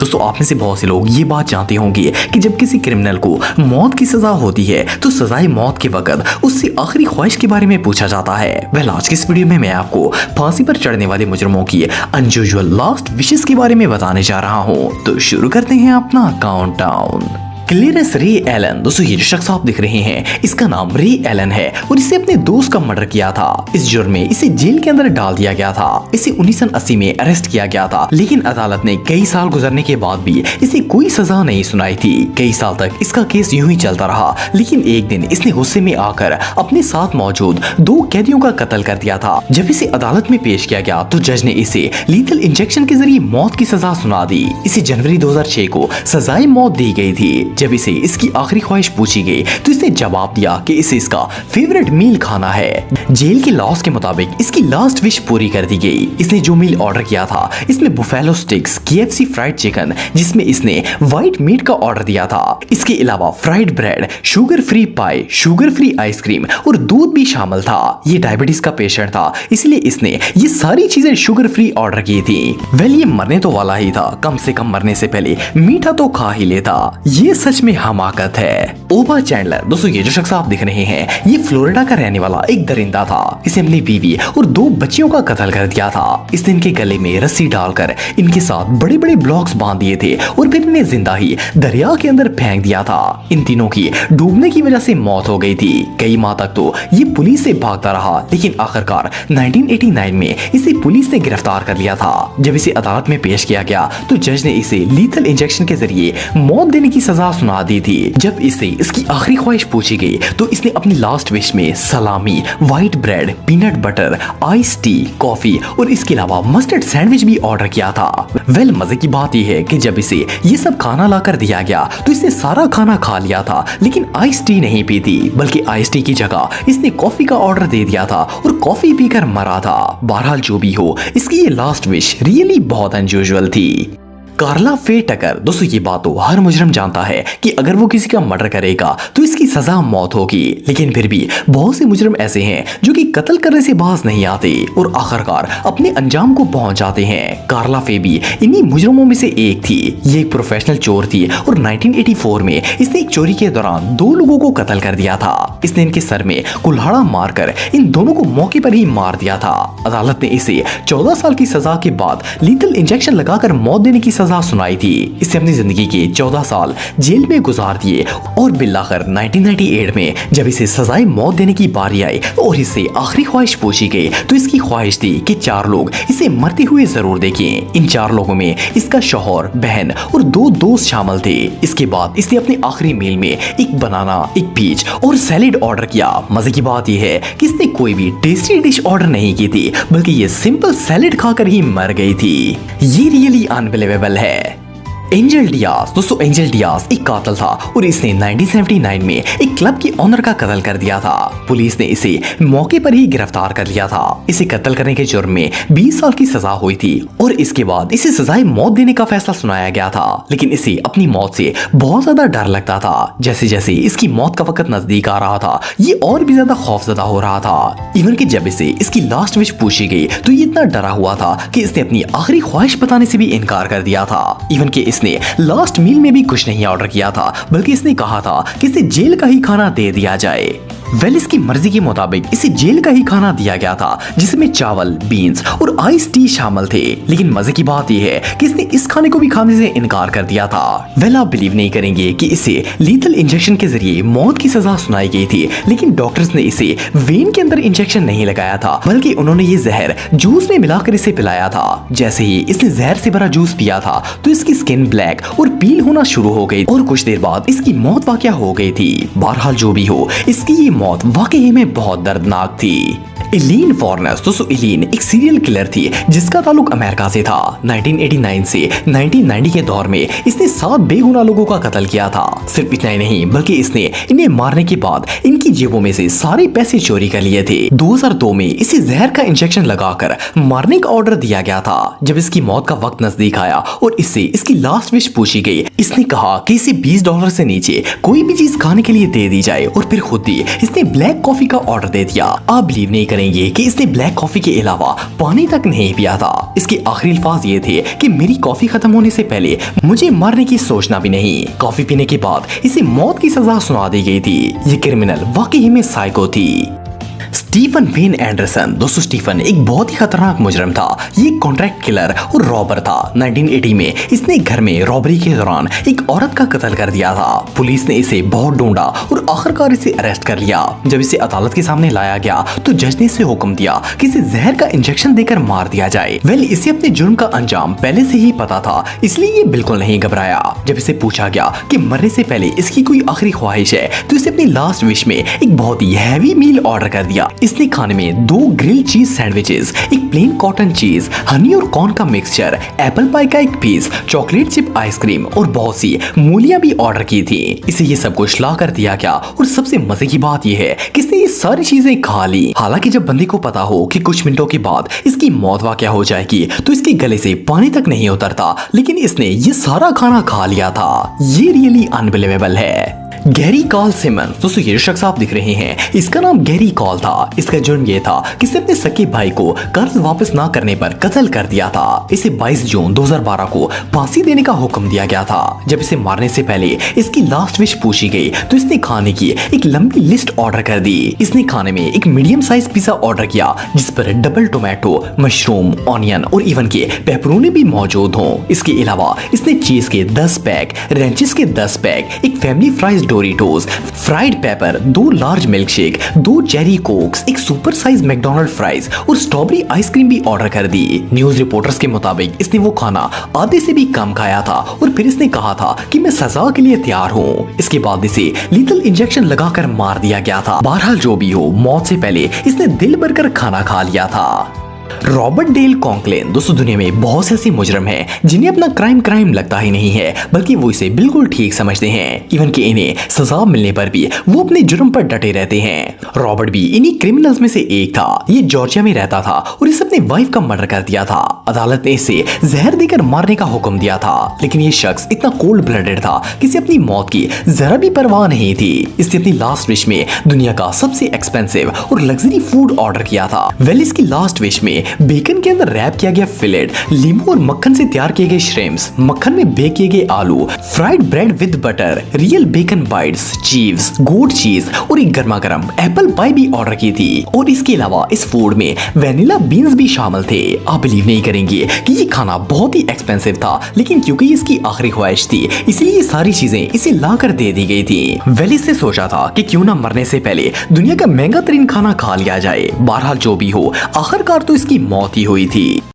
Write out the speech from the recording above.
दोस्तों आप में से बहुत से लोग ये बात जानते होंगे कि जब किसी क्रिमिनल को मौत की सजा होती है तो सजाए मौत के वक्त उससे आखिरी ख्वाहिश के बारे में पूछा जाता है। आज की इस वीडियो में मैं आपको फांसी पर चढ़ने वाले मुजरिमों की अनयूजुअल लास्ट विशेस के बारे में बताने जा रहा हूँ। तो शुरू करते हैं अपना काउंटडाउन। क्लेरेंस रे एलन, दोस्तों ये जो शख्स आप दिख रहे हैं इसका नाम रे एलन है और इसे अपने दोस्त का मर्डर किया था। इस जुर्म में इसे जेल के अंदर डाल दिया गया था। इसे 1980 में अरेस्ट किया गया था, लेकिन अदालत ने कई साल गुजरने के बाद भी इसे कोई सजा नहीं सुनाई थी। कई साल तक इसका केस यूं ही चलता रहा, लेकिन एक दिन इसने गुस्से में आकर अपने साथ मौजूद 2 कैदियों का कत्ल कर दिया था। जब इसे अदालत में पेश किया गया तो जज ने इसे लीथल इंजेक्शन के जरिए मौत की सजा सुना दी। इसे जनवरी 2006 को सजाए मौत दी गई थी। जब इसे इसकी आखिरी ख्वाहिश पूछी गई तो इसने जवाब दिया कि इसे इसका फेवरेट मील खाना है। जेल के लॉस के मुताबिक इसकी लास्ट विश पूरी कर दी गई। इसने जो मील ऑर्डर किया था इसमें buffalo sticks, KFC fried chicken, जिसमें इसने व्हाइट मीट का ऑर्डर दिया था। इसके अलावा फ्राइड ब्रेड, शुगर फ्री पाई, शुगर फ्री आइसक्रीम और दूध भी शामिल था। ये डायबिटीज का पेशेंट था, इसलिए इसने ये सारी चीजें शुगर फ्री ऑर्डर की थी। ये मरने तो वाला ही था, कम से कम मरने से पहले मीठा तो खा ही लेता। ये सच में हमाकत है। ओबा चैंडलर, दोस्तों ये जो शख्स आप दिख रहे हैं ये फ्लोरिडा का रहने वाला एक दरिंदा था। इसे अपनी बीवी और 2 बच्चियों का कत्ल कर दिया था। इसने इनके गले में रस्सी डालकर इनके साथ बड़े बड़े ब्लॉक्स बांध दिए थे और फिर इन्हें जिंदा ही दरिया के अंदर फेंक दिया था। इन तीनों की डूबने की वजह से मौत हो गई थी। कई माह तक तो ये पुलिस से भागता रहा, लेकिन आखिरकार 1989 में इसे पुलिस ने गिरफ्तार कर लिया था। जब इसे अदालत में पेश किया गया तो जज ने इसे लीथल इंजेक्शन के जरिए मौत देने की सजा सुना दी थी। जब इसे इसकी आखिरी ख्वाहिश पूछी गई तो इसने अपनी लास्ट विश में सलामी, white bread, peanut butter, ice tea, coffee और इसके अलावा मस्टर्ड सैंडविच भी ऑर्डर किया था। मजे की बात यह है कि जब इसे ये सब खाना लाकर दिया गया तो इसने सारा खाना खा लिया था, लेकिन आइस टी नहीं पी थी, बल्कि आइस टी की जगह इसने कॉफी का ऑर्डर दे दिया था और कॉफी पीकर मरा था। बहरहाल जो भी हो, इसकी ये लास्ट विश रियली बहुत अनयूजुअल थी। कार्ला फे टकर, दोस्तों ये बात तो हर मुजरिम जानता है कि अगर वो किसी का मर्डर करेगा तो इसकी सजा मौत होगी, लेकिन फिर भी बहुत से मुजरिम ऐसे हैं जो कि कत्ल करने से बाज नहीं आते और आखिरकार अपने अंजाम को पहुंच जाते हैं। कार्ला फे भी इन्हीं मुजरिमों में से एक थी। ये एक प्रोफेशनल चोर थी और 1984 में इसने एक चोरी के दौरान 2 लोगों को कत्ल कर दिया था। इसने इनके सर में कुल्हाड़ा मारकर इन दोनों को मौके पर ही मार दिया था। अदालत ने इसे 14 साल की सजा के बाद लीथल इंजेक्शन लगाकर मौत देने की सुनाई थी। इसने अपनी जिंदगी के 14 साल जेल में गुजार दिए और बिलाखिर 1998 में जब इसे सजाए मौत देने की बारी आई और इससे आखिरी ख्वाहिश पूछी गई तो इसकी ख्वाहिश थी कि 4 लोग इसे मरते हुए जरूर देखें। इन 4 लोगों में इसका शौहर, बहन और 2 दोस्त शामिल थे। इसके बाद इसने अपने आखिरी मील में एक बनाना, एक पीच और सैलेड ऑर्डर किया। मजे की बात यह है कि इसने कोई भी टेस्टी डिश ऑर्डर नहीं की थी, बल्कि ये सिंपल सैलेड खाकर ही मर गई थी। ये रियली अनबिलीवेबल है। एंजल डियाज, दोस्तों एंजल डियाज एक कातिल था और इसने 1979 में एक क्लब के ऑनर का कत्ल कर दिया था। पुलिस ने इसे मौके पर ही गिरफ्तार कर लिया था। इसे कत्ल करने के जुर्म में 20 साल की सजा हुई थी और इसके बाद इसे सजाए मौत देने का फैसला सुनाया गया था, लेकिन इसे अपनी मौत से बहुत ज्यादा डर लगता था। जैसे जैसे इसकी मौत का वक्त नजदीक आ रहा था ये और भी ज्यादा खौफजदा हो रहा था। इवन कि जब इसे इसकी लास्ट विश पूछी गई तो ये इतना डरा हुआ था कि इसने अपनी आखिरी ख्वाहिश बताने से भी इनकार कर दिया था। इवन कि इसने लास्ट मील में भी कुछ नहीं ऑर्डर किया था, बल्कि इसने कहा था कि इसे जेल का ही खाना दे दिया जाए। इसकी मर्जी के मुताबिक इसे जेल का ही खाना दिया गया था, जिसमें चावल, बीन्स और आइस टी शामिल थे। लेकिन मजे की बात यह है कि इसने इस खाने को भी खाने से इनकार कर दिया था। आप बिलीव नहीं करेंगे कि इसे लीथल इंजेक्शन के जरिए मौत की सजा सुनाई गई थी, लेकिन डॉक्टर्स ने इसे वेन के अंदर इंजेक्शन नहीं लगाया था, बल्कि उन्होंने ये जहर जूस में मिलाकर इसे पिलाया था। जैसे ही इसने जहर से भरा जूस पिया था तो इसकी स्किन ब्लैक और पील होना शुरू हो गई और कुछ देर बाद इसकी मौत वाकया हो गई थी। बहरहाल जो भी हो, इसकी ये मौत वाकई में बहुत दर्दनाक थी। एलीन वॉर्नर, दोस्तों एलीन एक सीरियल किलर थी जिसका ताल्लुक अमेरिका से था। 1989 से 1990 के दौर में इसने 7 बेगुनाह लोगों का कत्ल किया था। सिर्फ इतना ही नहीं, बल्कि इसने इन्हें मारने के बाद इनकी जेबों में से सारे पैसे चोरी कर लिए थे। 2002 में इसे जहर का इंजेक्शन लगाकर मारने का ऑर्डर दिया गया था। जब इसकी मौत का वक्त नजदीक आया और इससे इसकी लास्ट लास्ट विश पूछी गई। इसने कहा कि इसे $20 से नीचे कोई भी चीज खाने के लिए दे दी जाए और फिर खुद ही इसने ब्लैक कॉफी का ऑर्डर दे दिया। आप बिलीव नहीं करेंगे कि इसने ब्लैक कॉफी के अलावा पानी तक नहीं पिया था। इसके आखिरी अल्फाज ये थे कि मेरी कॉफी खत्म होने से पहले मुझे मरने की सोचना भी नहीं। कॉफी पीने के बाद इसे मौत की सजा सुना दी गई थी। ये क्रिमिनल वाकई में साइको थी। Stephen Wayne Anderson. दोस्तों स्टीफन एक बहुत ही खतरनाक मुजरिम था। ये कॉन्ट्रैक्ट किलर और रॉबर था। 1980 में इसने घर में रॉबरी के दौरान एक औरत का कत्ल कर दिया था। पुलिस ने इसे बहुत ढूंढा और आखिरकार इसे अरेस्ट कर लिया। जब इसे अदालत के सामने लाया गया तो जज ने इसे हुक्म दिया कि इसे जहर का इंजेक्शन देकर मार दिया जाए। वेल इसे अपने जुर्म का अंजाम पहले से ही पता था, इसलिए ये बिल्कुल नहीं घबराया। जब इसे पूछा गया कि मरने से पहले इसकी कोई आखिरी ख्वाहिश है तो इसे अपनी लास्ट विश में एक बहुत ही हैवी मील ऑर्डर कर दिया। इसने खाने में 2 ग्रिल चीज सैंडविचेस, एक प्लेन कॉटन चीज, हनी और कॉर्न का मिक्सचर, एप्पल पाई का एक पीस, चॉकलेट चिप आइसक्रीम और बहुत सी मूलियां भी ऑर्डर की थी। इसे ये सब कुछ ला कर दिया गया और सबसे मजे की बात यह है कि इसने ये सारी चीजें खा ली। हालांकि जब बंदे को पता हो कि कुछ मिनटों के बाद इसकी मौत वाकया हो जाएगी तो इसके गले से पानी तक नहीं उतरता, लेकिन इसने ये सारा खाना खा लिया था। ये रियली अनबिलीवेबल है। गैरी कॉल सिमन। दोस्तों ये शख्स आप दिख रहे हैं, इसका नाम गैरी कॉल था। इसका जुर्म ये था कि इसने अपने सके भाई को कर्ज वापस ना करने पर कत्ल कर दिया था। इसे 22 जून 2012 को फांसी देने का हुक्म दिया गया था। जब इसे मारने से पहले इसकी लास्ट विश पूछी गई तो इसने खाने की एक लंबी लिस्ट ऑर्डर कर दी। इसने खाने में एक मीडियम साइज पिज्जा ऑर्डर किया जिस पर डबल टोमेटो, मशरूम, ऑनियन और इवन के पेपरोनी भी मौजूद हों। इसके अलावा इसने चीज के 10 पैक, रेंचेस के 10 पैक, एक family fries Doritos, fried paper, 2 large milk shake, 2 cherry Cokes, एक सुपर साइज मैकडॉनल्ड फ्राइज और स्ट्रॉबेरी आइसक्रीम भी ऑर्डर कर दी। न्यूज रिपोर्टर्स के मुताबिक इसने वो खाना आधे से भी कम खाया था और फिर इसने कहा था कि मैं सजा के लिए तैयार हूँ। इसके बाद इसे लीथल इंजेक्शन लगाकर मार दिया गया था। बहरहाल जो भी हो, मौत से पहले इसने दिल भरकर खाना खा लिया था। Robert Dale Conklin. दोस्तों दुनिया में बहुत से ऐसे मुजरिम हैं जिन्हें अपना क्राइम लगता ही नहीं है, बल्कि वो इसे बिल्कुल ठीक समझते हैं। इवन कि इन्हें सजा मिलने पर भी वो अपने जुर्म पर डटे रहते हैं। रॉबर्ट भी इन्हीं क्रिमिनल्स में से एक था। ये जॉर्जिया में रहता था और इसे अपनी वाइफ का मर्डर कर दिया था। अदालत ने इसे जहर देकर मारने का हुक्म दिया था, लेकिन ये शख्स इतना कोल्ड ब्लडेड था कि इसे अपनी मौत की जरा भी परवाह नहीं थी। इसने अपनी लास्ट विश में दुनिया का सबसे एक्सपेंसिव और लग्जरी फूड ऑर्डर किया था। वेल इसकी लास्ट विश में बेकन के अंदर रैप किया गया फिलेट, लींबू और मक्खन से तैयार किए गए श्रिम्प्स, मक्खन में बेक किए गए आलू, fried bread with butter, real bacon bites, cheese, goat चीज और एक गर्मा गर्म एप्पल पाई भी ऑर्डर की थी। और इसके अलावा इस फूड में वेनिला बीन्स भी शामिल थे। आप बिलीव नहीं करेंगे कि ये खाना बहुत ही एक्सपेंसिव था, लेकिन क्योंकि इसकी आखिरी ख्वाहिश थी इसलिए ये सारी चीजें इसे ला कर दे दी गई थी। वेल इसने सोचा था कि क्यों ना मरने से पहले दुनिया का महंगा तरीन खाना खा लिया जाए। बहरहाल जो भी हो, आखिरकार तो इसकी मौत ही हुई थी।